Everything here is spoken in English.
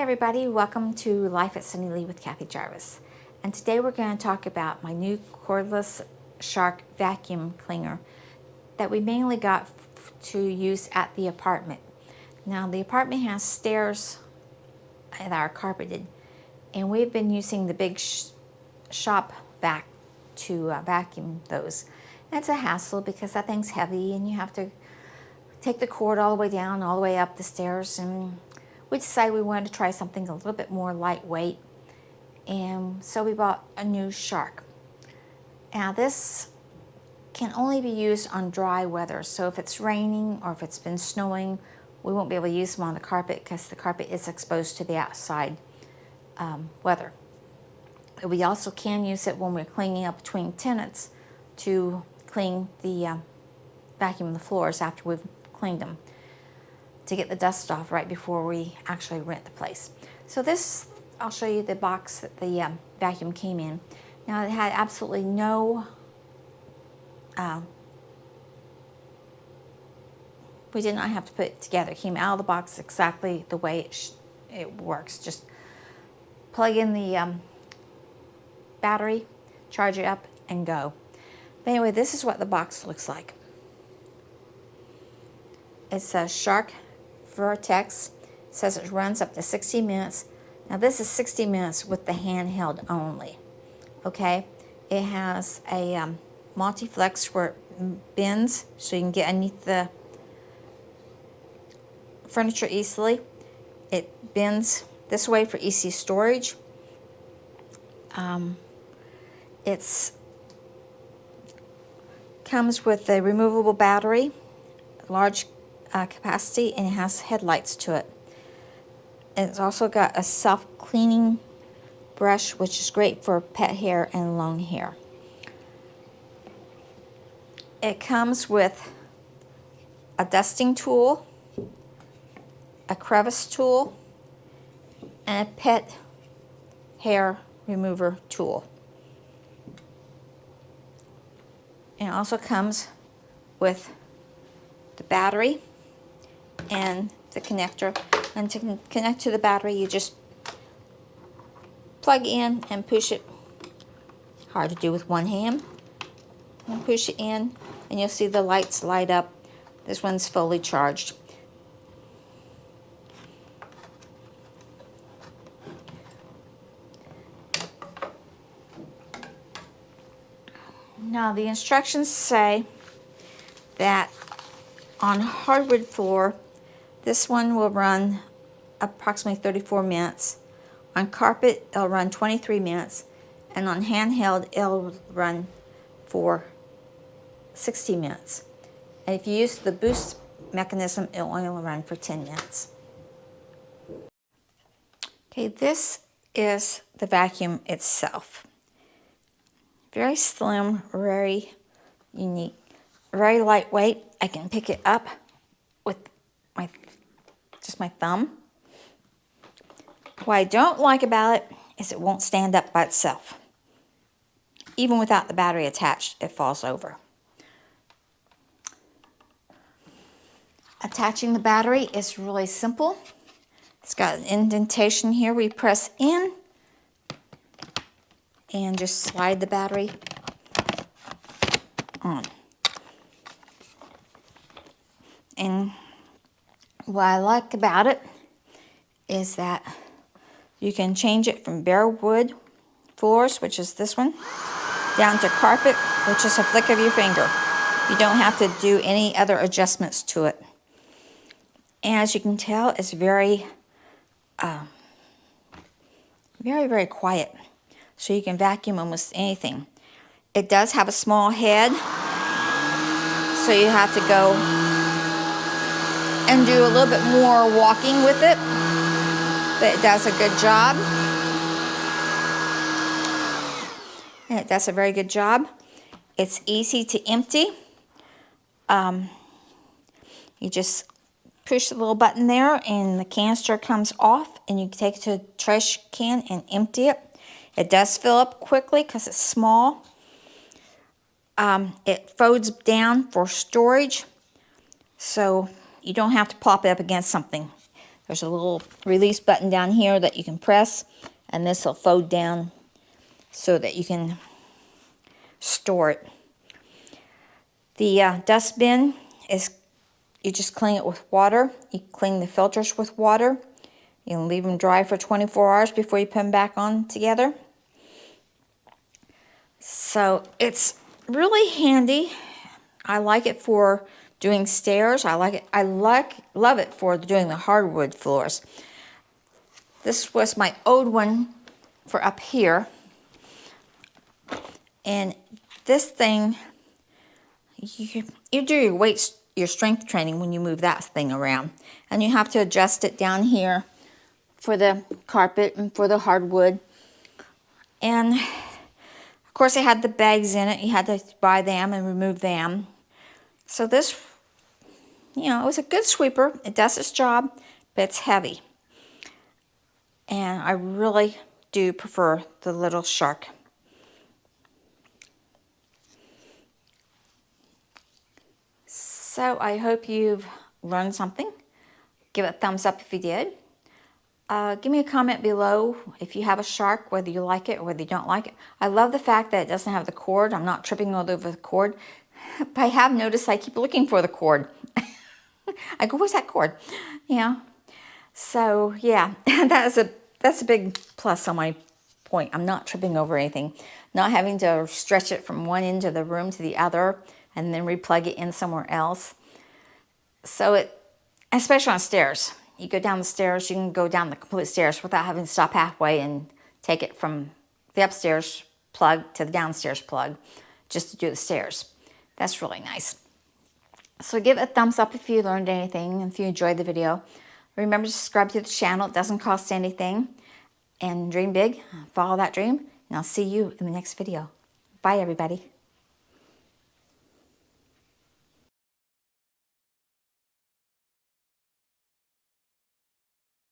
everybody, welcome to Life at Sunny Lee with Kathy Jarvis. And today we're going to talk about my new cordless Shark vacuum cleaner that we mainly got to use at the apartment. Now the apartment has stairs that are carpeted, and we've been using the big shop vac to vacuum those. And it's a hassle because that thing's heavy and you have to take the cord all the way down, all the way up the stairs, and we decided we wanted to try something a little bit more lightweight, and so we bought a new Shark. Now this can only be used on dry weather, so if it's raining or if it's been snowing, we won't be able to use them on the carpet because the carpet is exposed to the outside weather. We also can use it when we're cleaning up between tenants to clean the vacuum the floors after we've cleaned them, to get the dust off right before we actually rent the place. So this, I'll show you the box that the vacuum came in. Now it had absolutely no, we did not have to put it together. It came out of the box exactly the way it works. Just plug in the battery, charge it up, and go. But anyway, this is what the box looks like. It's a Shark Vertex. It says it runs up to 60 minutes. Now this is 60 minutes with the handheld only. Okay, it has a multi-flex where it bends so you can get underneath the furniture easily. It bends this way for easy storage. It's comes with a removable battery, large capacity, and it has headlights to it. It's also got a self-cleaning brush, which is great for pet hair and long hair. It comes with a dusting tool, a crevice tool, and a pet hair remover tool. And it also comes with the battery and the connector. And to connect to the battery, you just plug in and push it. Hard to do with one hand. And push it in, and you'll see the lights light up. This one's fully charged. Now the instructions say that on hardwood floor, this one will run approximately 34 minutes. On carpet, it'll run 23 minutes. And on handheld, it'll run for 60 minutes. And if you use the boost mechanism, it'll only run for 10 minutes. Okay, this is the vacuum itself. Very slim, very unique, very lightweight. I can pick it up with just my thumb. What I don't like about it is it won't stand up by itself. Even without the battery attached, it falls over. Attaching the battery is really simple. It's got an indentation here. We press in and just slide the battery on. And what I like about it is that you can change it from bare wood floors, which is this one, down to carpet, which is a flick of your finger. You don't have to do any other adjustments to it. And as you can tell, it's very, very quiet. So you can vacuum almost anything. It does have a small head, so you have to go and do a little bit more walking with it, but it does a good job. And it does a very good job. It's easy to empty. You just push the little button there and the canister comes off, and you can take it to a trash can and empty it. It does fill up quickly because it's small. It folds down for storage, so you don't have to plop it up against something. There's a little release button down here that you can press, and this will fold down so that you can store it. The dustbin is, you just clean it with water. You clean the filters with water. You can leave them dry for 24 hours before you put them back on together. So it's really handy. I like it for doing stairs. Love it for doing the hardwood floors. This was my old one for up here. And this thing, you do your weights, your strength training when you move that thing around. And you have to adjust it down here for the carpet and for the hardwood. And of course it had the bags in it. You had to buy them and remove them. So this, you know, it was a good sweeper. It does its job, but it's heavy. And I really do prefer the little Shark. So I hope you've learned something. Give it a thumbs up if you did. Give me a comment below if you have a Shark, whether you like it or whether you don't like it. I love the fact that it doesn't have the cord. I'm not tripping all over the cord. But I have noticed I keep looking for the cord. I go, where's that cord? Yeah. So yeah, that's a big plus on my point. I'm not tripping over anything. Not having to stretch it from one end of the room to the other and then replug it in somewhere else. So it, especially on stairs, you go down the stairs, you can go down the complete stairs without having to stop halfway and take it from the upstairs plug to the downstairs plug just to do the stairs. That's really nice. So give it a thumbs up if you learned anything and if you enjoyed the video. Remember to subscribe to the channel. It doesn't cost anything. And dream big, follow that dream, and I'll see you in the next video. Bye, everybody.